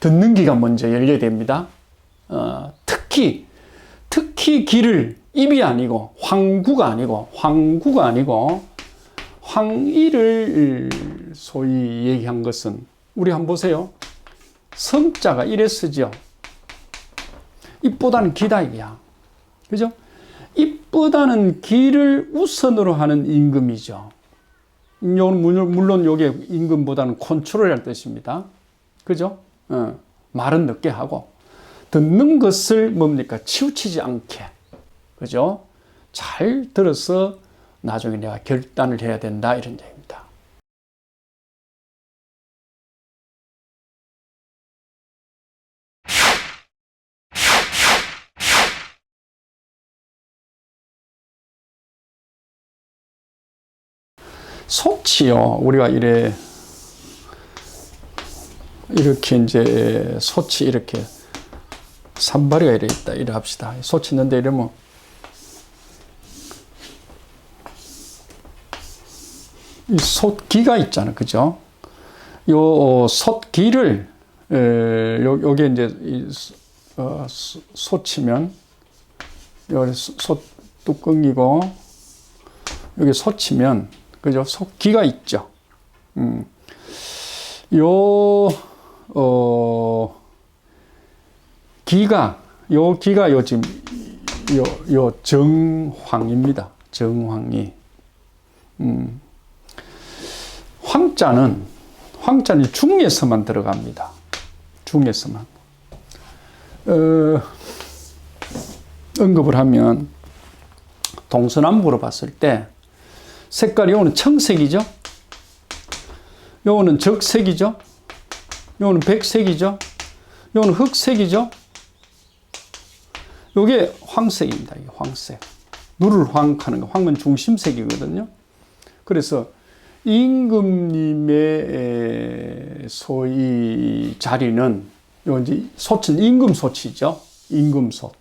듣는 귀가 먼저 열려야 됩니다. 특히 귀를 입이 아니고 황구가 아니고 황이를 소위 얘기한 것은 우리 한번 보세요. 성자가 이래 쓰죠. 입보다는 귀다 이거야. 그죠? 입보다는 귀를 우선으로 하는 임금이죠. 물론 이게 임금보다는 컨트롤할 뜻입니다. 그죠? 말은 늦게 하고 듣는 것을 뭡니까? 치우치지 않게. 그죠? 잘 들어서 나중에 내가 결단을 해야 된다 이런 얘기입니다. 소치요. 우리가 이렇게 이제 소치 이렇게 산발이가 이래 있다. 이래 합시다. 소치 있는데 이러면 이 솥기가 있잖아. 그죠? 요 솥기를 요게 이제 솥이면 여기 솥 뚜껑이고 여기 솥이면 그죠? 솥기가 있죠. 기가 지금 요 정황입니다. 정황이. 황자는 중에서만 들어갑니다. 중에서만. 언급을 하면 동서남북으로 봤을 때 색깔이 요거는 청색이죠. 요거는 적색이죠. 요거는 백색이죠. 요거는 흑색이죠. 요게 황색입니다. 이게 황색. 누를 황하는 거. 황은 중심색이거든요. 그래서 임금님의 소위 자리는 요 이제 솥은 임금솥이죠. 임금솥.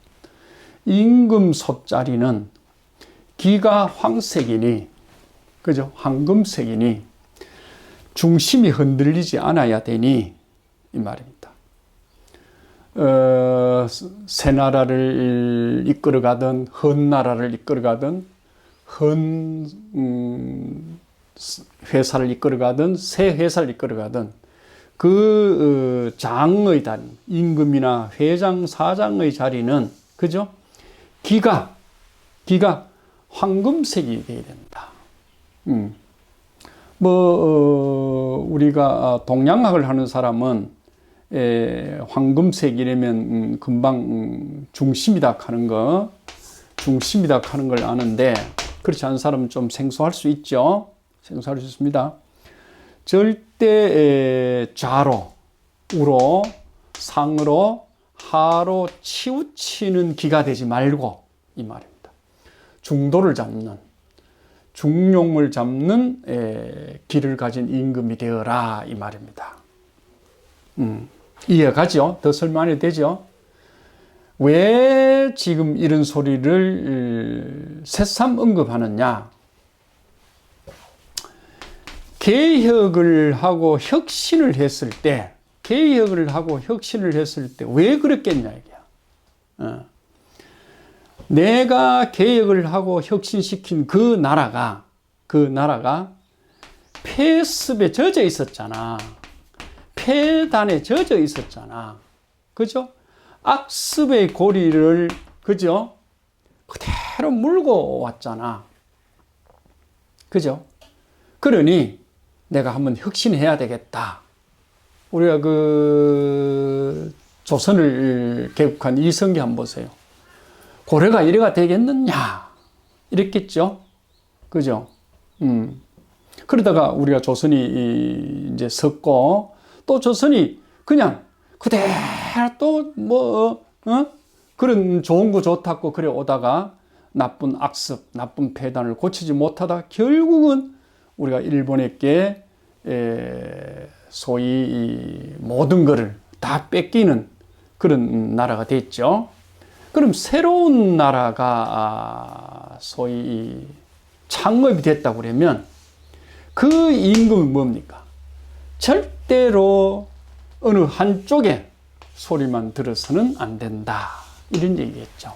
임금솥 자리는 기가 황색이니 그죠? 황금색이니 중심이 흔들리지 않아야 되니 이 말입니다. 새 나라를 이끌어가든 헌 나라를 이끌어가든 헌 회사를 이끌어가든 새 회사를 이끌어가든 그 장의 자리, 임금이나 회장, 사장의 자리는 그죠? 기가 황금색이 돼야 된다. 우리가 동양학을 하는 사람은 황금색이라면 금방 중심이다 하는 걸 아는데 그렇지 않은 사람은 좀 생소할 수 있죠. 생소할 수 있습니다. 절대 좌로, 우로, 상으로, 하로 치우치는 기가 되지 말고 이 말입니다. 중도를 잡는, 중용을 잡는 기를 가진 임금이 되어라 이 말입니다. 이해가죠? 더 설명이 되죠? 왜 지금 이런 소리를 새삼 언급하느냐? 개혁을 하고 혁신을 했을 때 왜 그랬겠냐 이게야. 내가 개혁을 하고 혁신시킨 그 나라가 폐습에 젖어 있었잖아. 폐단에 젖어 있었잖아. 그죠? 악습의 고리를 그죠? 그대로 물고 왔잖아. 그죠? 그러니 내가 한번 혁신해야 되겠다. 우리가 그 조선을 개국한 이성계 한번 보세요. 고려가 이래가 되겠느냐? 이랬겠죠? 그죠? 그러다가 우리가 조선이 이제 섰고, 또 조선이 그냥 그대로 또 그런 좋은 거 좋다고 그래 오다가 나쁜 악습, 나쁜 폐단을 고치지 못하다 결국은 우리가 일본에게 소위 모든 것을 다 뺏기는 그런 나라가 됐죠. 그럼 새로운 나라가 소위 창업이 됐다고 그러면 그 임금은 뭡니까? 절대로 어느 한쪽에 소리만 들어서는 안 된다. 이런 얘기겠죠.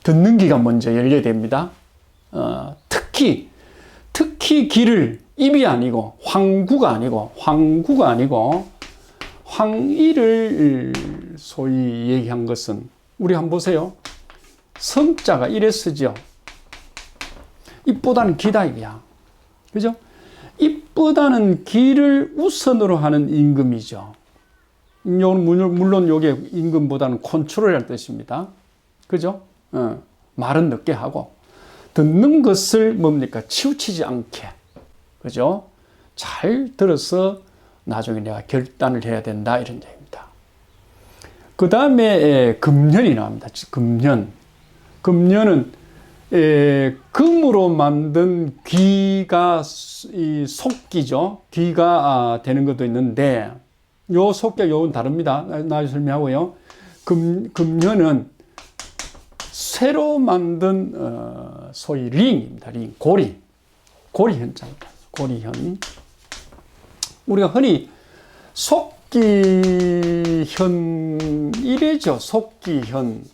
듣는 귀가 먼저 열려야 됩니다. 특히 귀를 입이 아니고 황구가 아니고 황의를 소위 얘기한 것은 우리 한번 보세요. 성자가 이래 쓰죠. 입보다는 귀다 이거야. 그죠? 입보다는 귀를 우선으로 하는 임금이죠. 물론 이게 임금보다는 컨트롤이라는 뜻입니다. 그죠? 말은 늦게 하고 듣는 것을 뭡니까? 치우치지 않게. 그죠? 잘 들어서 나중에 내가 결단을 해야 된다. 이런 얘기입니다. 그 다음에 금년이 나옵니다. 금년은 금으로 만든 귀가 이 속귀죠. 귀가 되는 것도 있는데 요 속귀 요건 다릅니다. 나중에 설명하고요. 금년은 새로 만든 소위 링입니다. 링, 고리 현자입니다. 고리현. 우리가 흔히 속귀현 이래죠. 속귀현.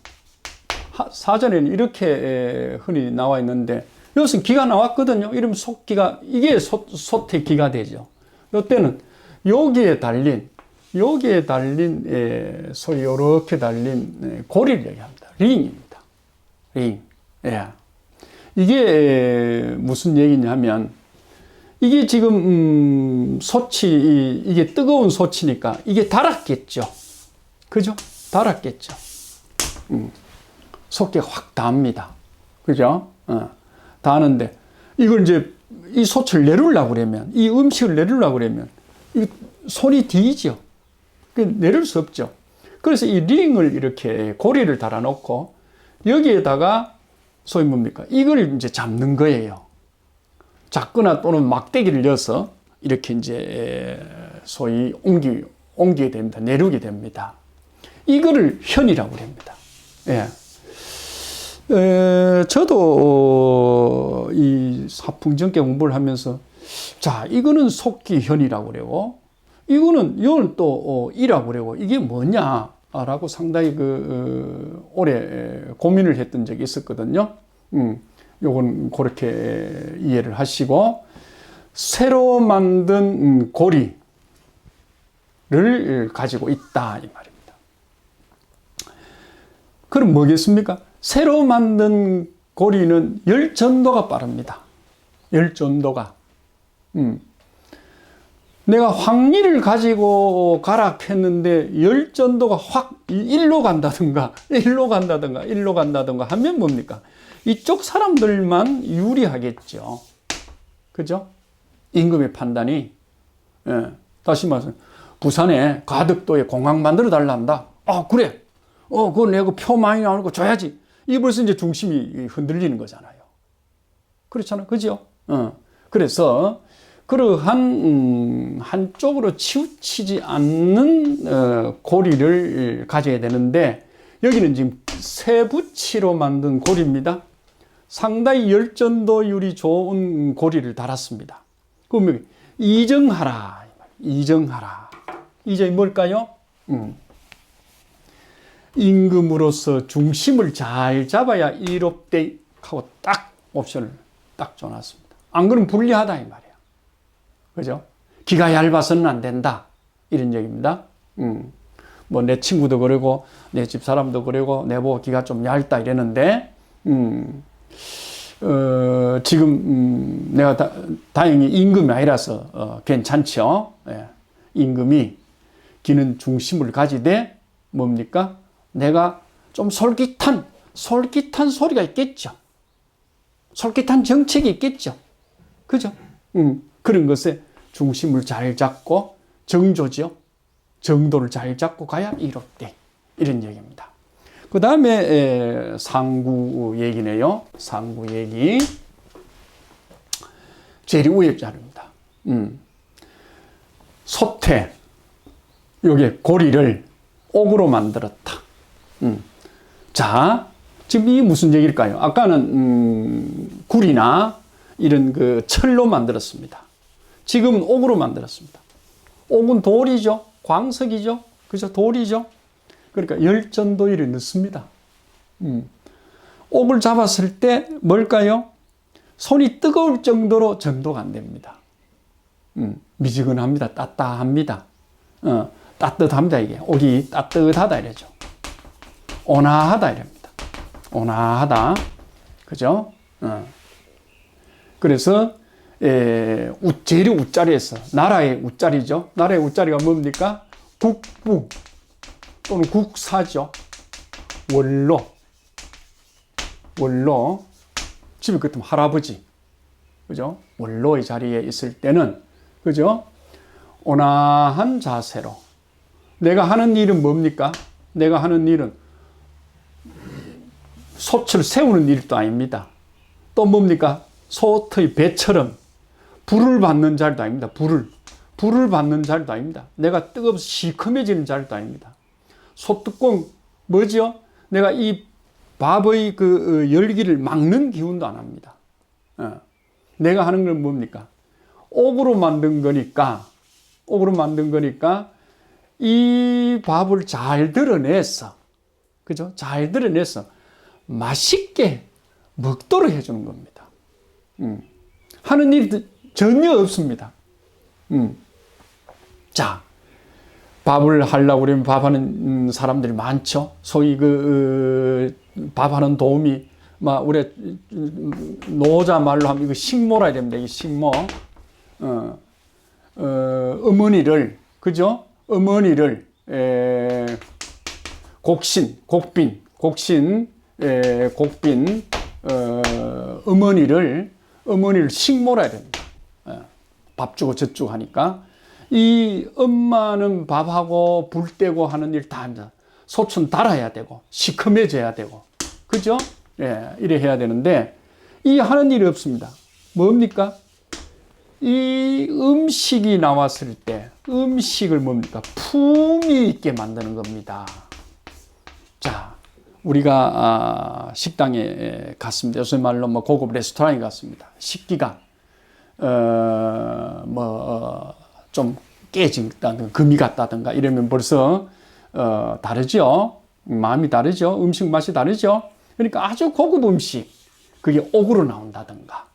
사전에는 이렇게 흔히 나와 있는데 여기서 기가 나왔거든요. 이러면 속기가 이게 솥의 기가 되죠. 이때는 여기에 달린 소위 이렇게 달린 고리를 얘기합니다. 링입니다. 링. 예. 이게 무슨 얘기냐면 이게 지금 솥이 이게 뜨거운 솥이니까 이게 달았겠죠. 그죠? 달았겠죠. 속기가 확 닿습니다. 그죠? 닿는데, 이걸 이제, 이 솥을 내리려고 그러면, 이 음식을 내리려고 그러면, 이 손이 뒤죠. 내릴 수 없죠. 그래서 이 링을 이렇게 고리를 달아놓고, 여기에다가, 소위 뭡니까? 이걸 이제 잡는 거예요. 잡거나 또는 막대기를 넣어서, 이렇게 이제, 소위 옮기게 됩니다. 내리게 됩니다. 이거를 현이라고 합니다. 예. 저도 이 사풍정계 공부를 하면서 자 이거는 속기현이라고 그러고 이거는 또 이라고 그러고 이게 뭐냐라고 상당히 오래 고민을 했던 적이 있었거든요. 요건 그렇게 이해를 하시고 새로 만든 고리를 가지고 있다 이 말입니다. 그럼 뭐겠습니까? 새로 만든 고리는 열전도가 빠릅니다. 열전도가. 내가 황리를 가지고 가라 했는데 열전도가 확 일로 간다든가 하면 뭡니까? 이쪽 사람들만 유리하겠죠. 그죠? 임금의 판단이. 예. 다시 말해서 부산에 가덕도에 공항 만들어 달란다. 아 그래. 그거 내가 표 많이 나오는 거 줘야지. 이게 벌써 이제 중심이 흔들리는 거잖아요. 그렇잖아요. 그죠? 그래서, 그러한, 한쪽으로 치우치지 않는, 고리를 가져야 되는데, 여기는 지금 세부치로 만든 고리입니다. 상당히 열전도율이 좋은 고리를 달았습니다. 그러면, 이정하라. 이정이 뭘까요? 임금으로서 중심을 잘 잡아야 이롭대 하고 딱 옵션을 딱 줘놨습니다. 안 그러면 불리하다 이 말이야. 그죠? 기가 얇아서는 안 된다. 이런 얘기입니다. 뭐 내 친구도 그러고 내 집 사람도 그러고 내보고 기가 좀 얇다 이랬는데 지금 내가 다행히 임금이 아니라서 괜찮죠. 예. 임금이 기는 중심을 가지되 뭡니까? 내가 좀 솔깃한 소리가 있겠죠. 솔깃한 정책이 있겠죠. 그죠? 그런 것에 중심을 잘 잡고 정조죠. 정도를 잘 잡고 가야 이롭대. 이런 얘기입니다. 그 다음에 상구 얘기네요. 상구 얘기. 재리우엽자입니다. 소태, 요게 고리를 옥으로 만들었다. 자, 지금 이게 무슨 얘기일까요? 아까는 굴이나 이런 그 철로 만들었습니다. 지금은 옥으로 만들었습니다. 옥은 돌이죠. 광석이죠. 그죠? 돌이죠? 그러니까 열전도율이 늦습니다. 옥을 잡았을 때 뭘까요? 손이 뜨거울 정도로 전도가 안 됩니다. 미지근합니다. 따뜻합니다. 따뜻합니다. 이게 옥이 따뜻하다 이러죠. 온화하다 이럽니다. 온화하다. 그죠? 그래서 제일 우자리에서 나라의 우자리죠. 나라의 우자리가 뭡니까? 국부 또는 국사죠. 원로 집에 같으면 할아버지, 그죠? 원로의 자리에 있을 때는, 그죠? 온화한 자세로 내가 하는 일은 뭡니까? 내가 하는 일은 솥을 세우는 일도 아닙니다. 또 뭡니까? 솥의 배처럼 불을 받는 자리도 아닙니다. 불을 받는 자리도 아닙니다. 내가 뜨거워서 시커매지는 자리도 아닙니다. 솥뚜껑 뭐죠? 내가 이 밥의 그 열기를 막는 기운도 안 합니다. 내가 하는 건 뭡니까? 옥으로 만든 거니까 이 밥을 잘 드러내서, 그죠? 잘 드러내서 맛있게 먹도록 해주는 겁니다. 하는 일이 전혀 없습니다. 자, 밥을 하려고 그러면 밥하는 사람들이 많죠. 소위 밥하는 도우미, 우리 노자 말로 하면 이거 식모라 이야 됩니다. 이 식모. 어머니를, 그죠? 어머니를, 곡빈, 어머니를 식모라 해야 됩니다. 밥 주고 젖 주고 하니까. 이 엄마는 밥하고 불 떼고 하는 일 다 합니다. 소춘 달아야 되고, 시커매져야 되고, 그죠? 이래 해야 되는데, 이 하는 일이 없습니다. 뭡니까? 이 음식이 나왔을 때, 음식을 뭡니까? 품위 있게 만드는 겁니다. 자, 우리가 식당에 갔습니다. 요새 말로 고급 레스토랑에 갔습니다. 식기가 좀 깨진다든가 금이 갔다든가 이러면 벌써 다르죠. 마음이 다르죠. 음식 맛이 다르죠. 그러니까 아주 고급 음식, 그게 옥으로 나온다든가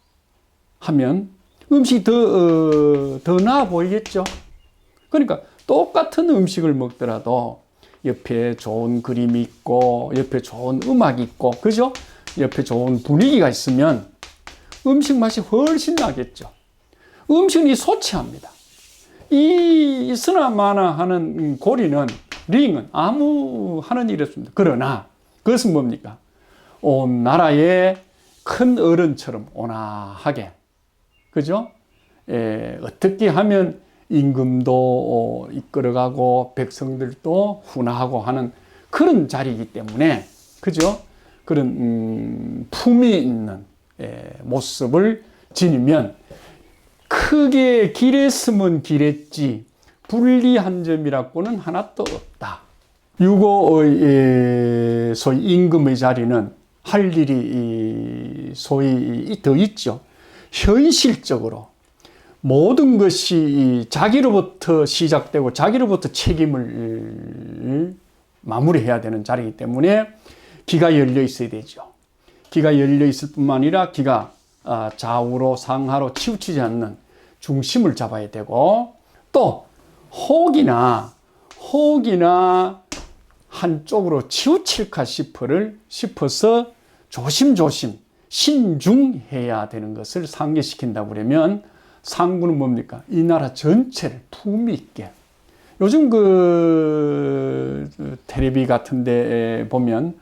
하면 음식이 더 나아 보이겠죠. 그러니까 똑같은 음식을 먹더라도 옆에 좋은 그림이 있고 옆에 좋은 음악이 있고, 그죠? 옆에 좋은 분위기가 있으면 음식 맛이 훨씬 나겠죠. 음식이 소치합니다. 이 쓰나마나 하는 고리는, 링은 아무 하는 일이 없습니다. 그러나 그것은 뭡니까? 온 나라의 큰 어른처럼 온화하게, 그죠? 어떻게 하면 임금도 이끌어가고 백성들도 훈화하고 하는 그런 자리이기 때문에, 그죠? 그런 품이 있는 모습을 지니면 크게 길했으면 길했지 불리한 점이라고는 하나도 없다. 유고의 소위 임금의 자리는 할 일이 소위 더 있죠. 현실적으로 모든 것이 자기로부터 시작되고 자기로부터 책임을 마무리해야 되는 자리이기 때문에 기가 열려 있어야 되죠. 기가 열려 있을 뿐만 아니라 기가 좌우로 상하로 치우치지 않는 중심을 잡아야 되고, 또 혹이나 한쪽으로 치우칠까 싶어서 조심조심 신중해야 되는 것을 상기시킨다고 그러면, 상구는 뭡니까? 이 나라 전체를 품위 있게. 요즘 텔레비 같은 데 보면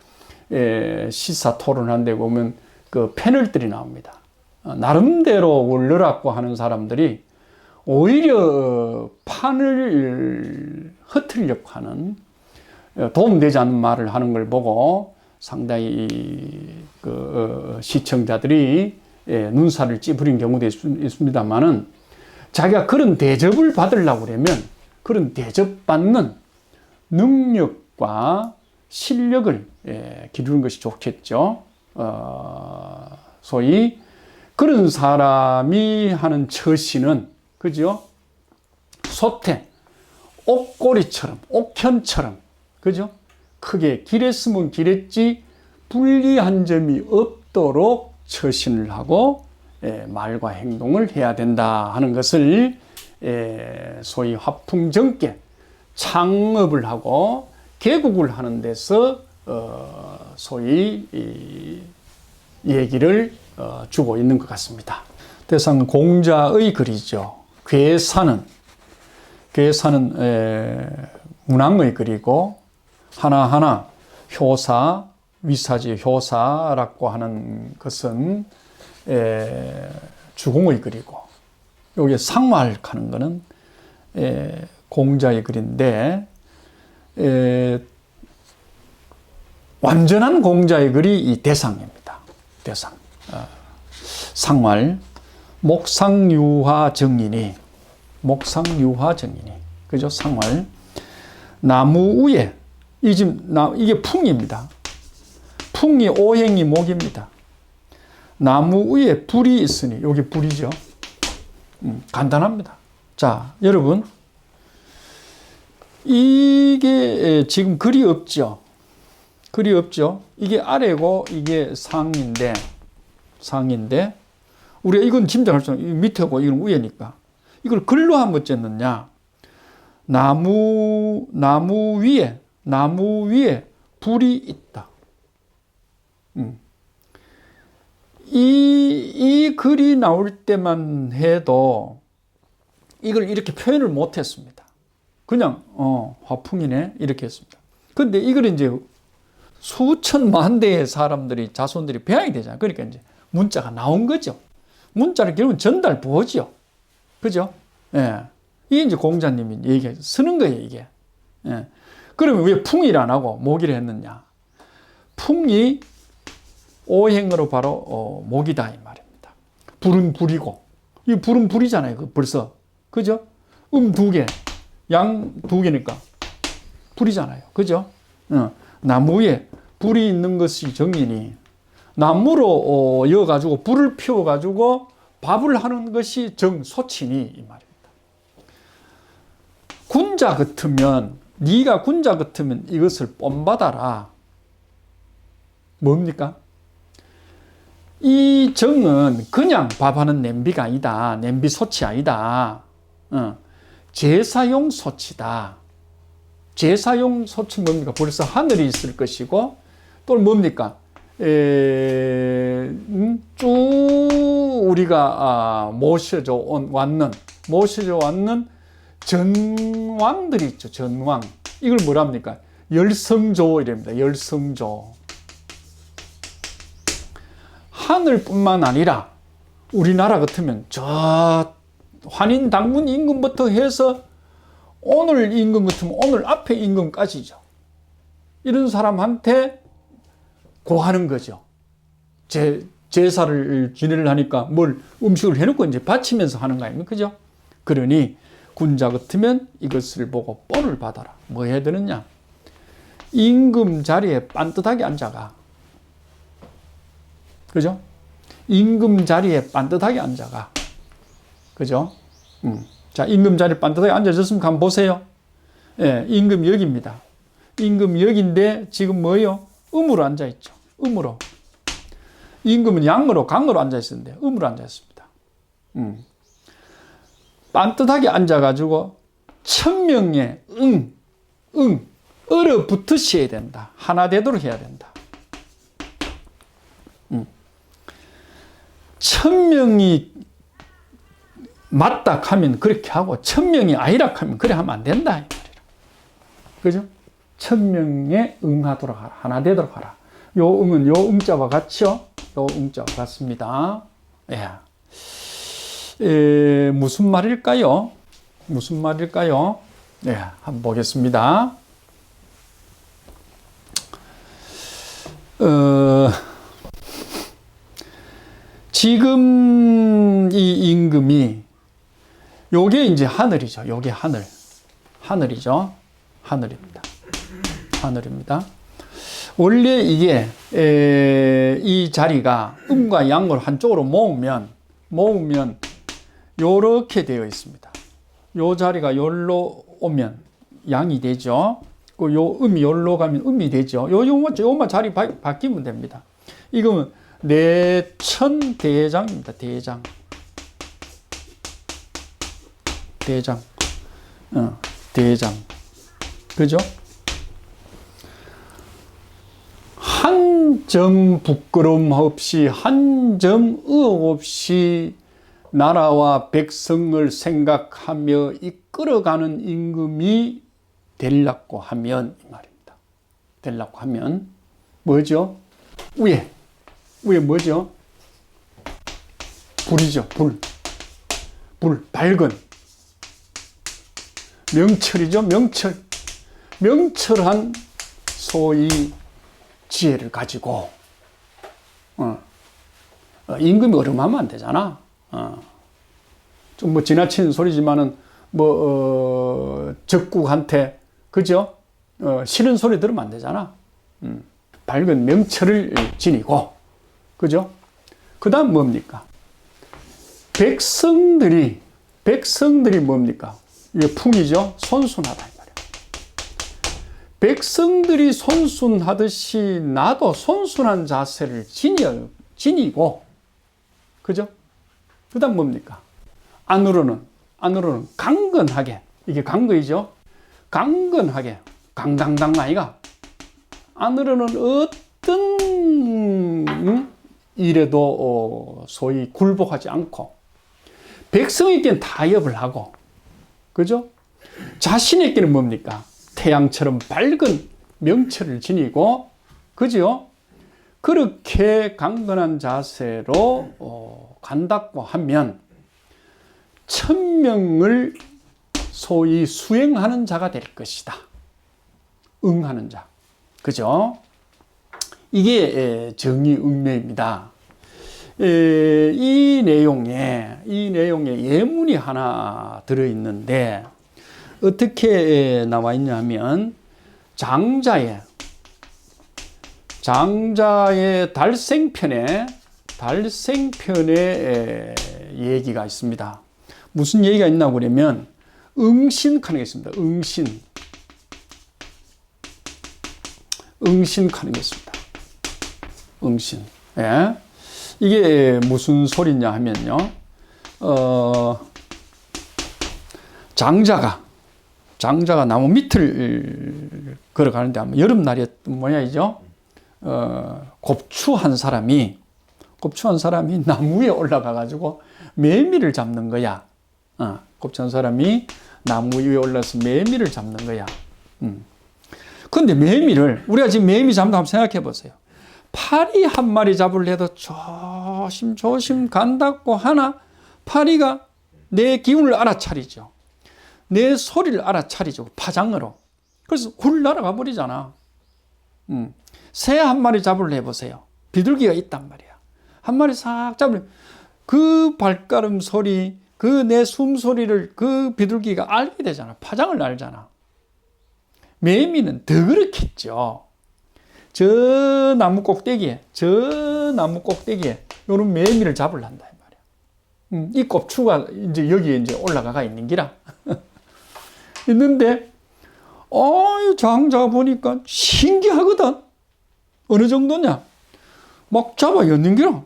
시사 토론한 데 보면 그 패널들이 나옵니다. 나름대로 올려라고 하는 사람들이 오히려 판을 흐트리려고 하는, 도움되지 않는 말을 하는 걸 보고 상당히 시청자들이 눈살을 찌푸린 경우도 있습니다만은, 자기가 그런 대접을 받으려고 그러면 그런 대접받는 능력과 실력을 기르는 것이 좋겠죠. 소위 그런 사람이 하는 처신은, 그죠? 소태, 옥고리처럼, 옥현처럼, 그죠? 크게 길했으면 길했지 불리한 점이 없도록 처신을 하고 말과 행동을 해야 된다 하는 것을 소위 화풍정께 창업을 하고 개국을 하는 데서 소위 얘기를 주고 있는 것 같습니다. 대상 공자의 글이죠. 괴사는 문왕의 글이고 하나하나 효사, 위사지 효사라고 하는 것은 주공의 글이고 여기에 상말하는 것은 공자의 글인데 완전한 공자의 글이 이 대상입니다. 대상. 상말 목상유화 정인이 그죠? 상말 나무 위에 이게 풍입니다. 풍이 오행이 목입니다. 나무 위에 불이 있으니 여기 불이죠. 간단합니다. 자, 여러분 이게 지금 글이 없죠. 이게 아래고 이게 상인데 우리가 이건 짐작할 수 없는 밑에고 이건 위에니까 이걸 글로 한번 쨌느냐. 나무 위에 불이 있다. 이 글이 나올 때만 해도 이걸 이렇게 표현을 못 했습니다. 그냥 화풍이네 이렇게 했습니다. 근데 이걸 이제 수천만 대의 사람들이 자손들이 배양이 되잖아요. 그러니까 이제 문자가 나온 거죠. 문자를 결국은 전달부호죠. 그죠? 예. 이게 이제 공자님이 쓰는 거예요, 이게. 예. 그러면 왜 풍이를 안 하고 목이를 했느냐? 풍이 오행으로 바로 목이다 이 말입니다. 불은 불이고 이 불은 불이잖아요. 벌써 그죠? 두 개, 양 두 개니까 불이잖아요. 그죠? 나무 위에 불이 있는 것이 정인이 나무로 이어가지고 불을 피워가지고 밥을 하는 것이 정소친이 이 말입니다. 군자 같으면 네가 군자 같으면 이것을 본받아라. 뭡니까? 이 정은 그냥 밥하는 냄비가 아니다. 냄비 소치 아니다. 제사용 소치다. 제사용 소치 뭡니까? 벌써 하늘이 있을 것이고 또 뭡니까? 쭉 우리가 모셔져 왔는 전왕들이 있죠. 전왕. 이걸 뭐랍니까? 열성조 이랍니다. 열성조. 하늘뿐만 아니라 우리나라 같으면 저 환인 당군 임금부터 해서 오늘 임금 같으면 오늘 앞에 임금까지죠. 이런 사람한테 고하는 거죠. 제사를 진행을 하니까 뭘 음식을 해놓고 이제 바치면서 하는 거 아닙니까? 그죠? 그러니 군자 같으면 이것을 보고 뽀를 받아라. 뭐 해야 되느냐? 임금 자리에 빤듯하게 앉아가. 그죠? 임금 자리에 빤듯하게 앉아가. 그죠? 자, 임금 자리에 빤듯하게 앉아졌으면 한번 보세요. 예, 임금 여기입니다. 임금 여기인데 지금 뭐예요? 음으로 앉아있죠. 음으로. 임금은 양으로, 강으로 앉아있었는데 음으로 앉아있습니다. 빤듯하게 앉아가지고 천명에 얼어붙으셔야 된다. 하나 되도록 해야 된다. 천명이 맞다 하면 그렇게 하고 천명이 아니라 하면 그래 하면 안 된다 이 말이라. 그죠? 천명에 응하도록 하라. 하나 되도록 하라. 요 응은 요 응자와 같죠? 요 응자와 같습니다. 예. 무슨 말일까요? 무슨 말일까요? 네, 한번 보겠습니다. 지금 이 임금이 요게 이제 하늘이죠. 요게 하늘이죠. 하늘입니다. 하늘입니다. 원래 이게 이 자리가 음과 양을 한쪽으로 모으면 요렇게 되어 있습니다. 요 자리가 요로 오면 양이 되죠. 요 음이 여기로 가면 음이 되죠. 요만 자리 바뀌면 됩니다. 이거는 내천대장입니다. 대장. 대장. 그죠? 한 점 부끄러움 없이, 한 점 의혹 없이 나라와 백성을 생각하며 이끌어가는 임금이 되려고 하면, 이 말입니다. 되려고 하면, 뭐죠? 위에 뭐죠? 불이죠, 불. 밝은. 명철이죠, 명철. 명철한 소위 지혜를 가지고, 임금이 어름하면 안 되잖아. 좀 뭐 지나치는 소리지만은, 적국한테, 그죠? 싫은 소리 들으면 안 되잖아. 밝은 명철을 지니고, 그죠? 그 다음 뭡니까? 백성들이 뭡니까? 이게 풍이죠? 손순하다. 백성들이 손순하듯이 나도 손순한 자세를 지니고, 그죠? 그 다음 뭡니까? 안으로는 강건하게, 이게 강거이죠? 강건하게, 강당당 아이가. 안으로는 어떤 일에도 소위 굴복하지 않고, 백성에게는 타협을 하고, 그죠? 자신에게는 뭡니까? 태양처럼 밝은 명철을 지니고, 그죠? 그렇게 강건한 자세로 간다고 하면 천명을 소위 수행하는 자가 될 것이다. 응하는 자. 그죠? 이게 정의응매입니다. 이 내용에 예문이 하나 들어있는데, 어떻게 나와 있냐 하면, 장자의 달생편에 얘기가 있습니다. 무슨 얘기가 있나 그러면, 응신하는 게 있습니다. 응신하는 게 있습니다. 응신. 예. 이게 무슨 소리냐 하면요. 장자가 나무 밑을 걸어가는데 아마 여름날이었던 모양이죠. 곱추한 사람이 나무 위에 올라가가지고 매미를 잡는 거야. 곱추한 사람이 나무 위에 올라서 매미를 잡는 거야. 근데 매미를, 우리가 지금 매미 잡는 거 한번 생각해 보세요. 파리 한 마리 잡으려 해도 조심 간다고 하나, 파리가 내 기운을 알아차리죠. 내 소리를 알아차리죠. 파장으로. 그래서 굴 날아가 버리잖아. 새 한 마리 잡으려 해보세요. 비둘기가 있단 말이야. 한 마리 싹 잡으면 그 발걸음 소리, 그 내 숨소리를 그 비둘기가 알게 되잖아. 파장을 알잖아. 매미는 더 그렇겠죠. 저 나무 꼭대기에 요런 매미를 잡으려 한다 이 말이야. 이 곱추가 이제 여기에 이제 올라가 있는 기라. 있는데, 장자 보니까 신기하거든. 어느 정도냐? 막 잡아 였는 기라.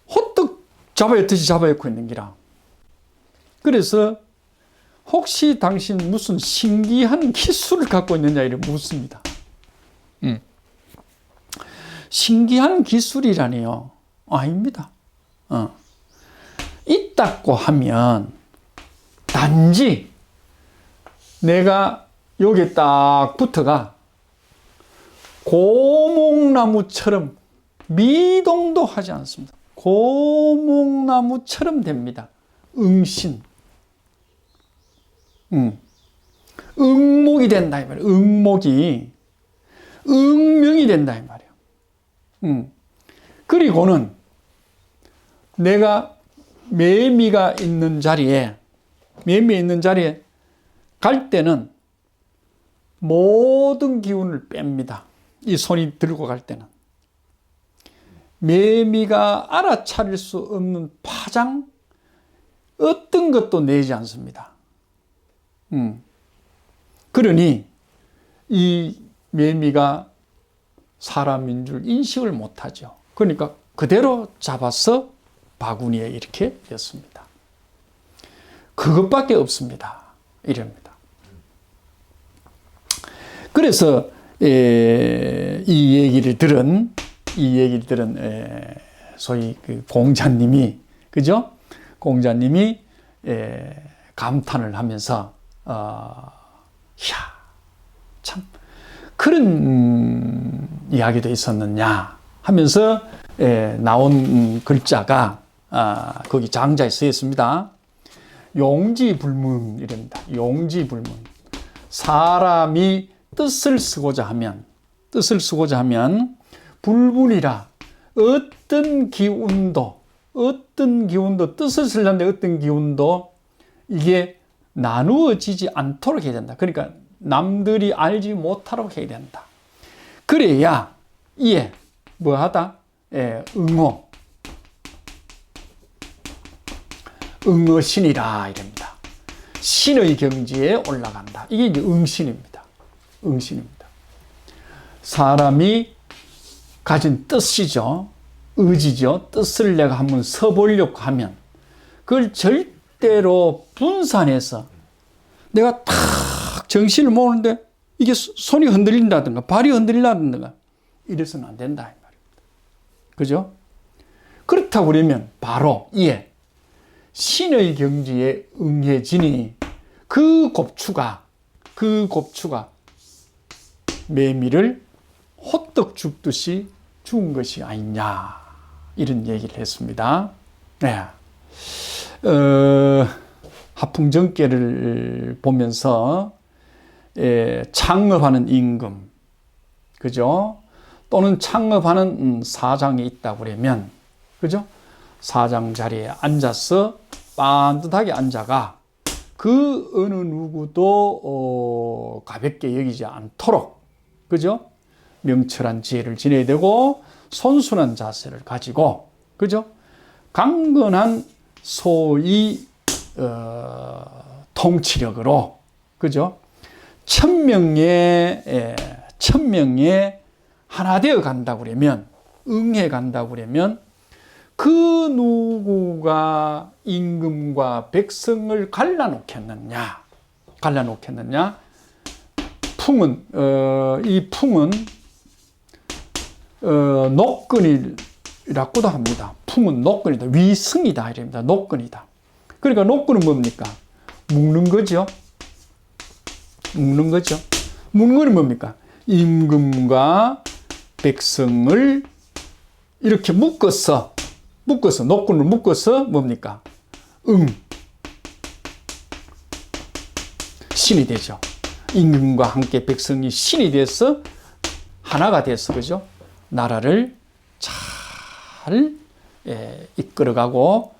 호떡 잡아 였듯이 잡아 였고 있는 기라. 그래서 혹시 당신 무슨 신기한 기술을 갖고 있느냐 이래 묻습니다. 신기한 기술이라니요? 아닙니다. 있다고 하면 단지 내가 여기에 딱 붙어가 고목나무처럼 미동도 하지 않습니다. 고목나무처럼 됩니다. 응신. 응목이 된다 이 말이에요. 응명이 된다 이 말이에요. 그리고는 내가 매미가 있는 자리에 갈 때는 모든 기운을 뺍니다. 이 손이 들고 갈 때는. 매미가 알아차릴 수 없는 파장, 어떤 것도 내지 않습니다. 그러니 이 매미가 사람인 줄 인식을 못하죠. 그러니까 그대로 잡아서 바구니에 이렇게 넣습니다. 그것밖에 없습니다. 이럽니다. 그래서 이 얘기를 들은 소위 그 공자님이, 그죠? 공자님이 감탄을 하면서 참 그런 이야기도 있었느냐 하면서 나온 글자가 거기 장자에 쓰여 있습니다. 용지불문. 사람이 뜻을 쓰고자 하면 불문이라 어떤 기운도 뜻을 쓰려는데 어떤 기운도 이게 나누어지지 않도록 해야 된다. 그러니까 남들이 알지 못하도록 해야 된다. 그래야 이에 뭐하다? 응어신이라 이랍니다. 신의 경지에 올라간다. 이게 이제 응신입니다. 사람이 가진 뜻이죠. 의지죠. 뜻을 내가 한번 써보려고 하면 그걸 절대로 분산해서 내가 탁 정신을 모으는데 이게 손이 흔들린다든가 발이 흔들린다든가 이래서는 안 된다. 이 말입니다. 그죠? 그렇다고 그러면 바로 이에 신의 경지에 응해지니 그 곱추가 매미를 호떡 줍듯이 죽은 것이 아니냐 이런 얘기를 했습니다. 네. 하풍정계를 보면서 창업하는 임금, 그죠? 또는 창업하는 사장이 있다고 그러면, 그죠? 사장 자리에 앉아서 반듯하게 앉아가 그 어느 누구도 가볍게 여기지 않도록, 그죠? 명철한 지혜를 지내야 되고 손순한 자세를 가지고, 그죠? 강건한 소위 통치력으로, 그죠? 천명에 하나 되어 간다고 그러면, 응해 간다고 그러면 그 누구가 임금과 백성을 갈라놓겠느냐? 풍은 이 풍은 녹근이라고도 합니다. 풍은 녹근이다. 위승이다 이랍니다. 녹근이다. 그러니까 녹근은 뭡니까? 묶는 거죠. 묶는 거는 뭡니까? 임금과 백성을 이렇게 묶어서 녹근을 묶어서 뭡니까? 신이 되죠. 임금과 함께 백성이 신이 돼서 하나가 돼서, 그죠? 나라를 잘 이끌어가고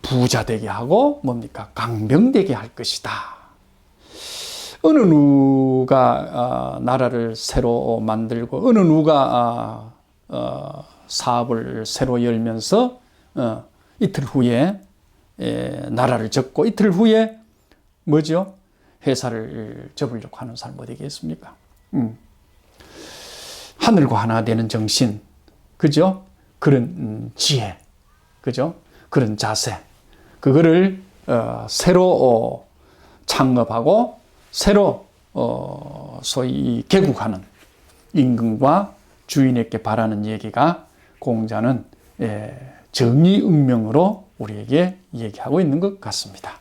부자되게 하고 뭡니까? 강병되게 할 것이다. 어느 누가 나라를 새로 만들고 어느 누가 사업을 새로 열면서 이틀 후에 나라를 접고 이틀 후에 뭐죠? 회사를 접으려고 하는 사람 어디겠습니까? 하늘과 하나 되는 정신, 그죠? 그런 지혜, 그죠? 그런 자세, 그거를 새로 창업하고 새로 소위 개국하는 임금과 주인에게 바라는 얘기가 공자는 정의응명으로 우리에게 얘기하고 있는 것 같습니다.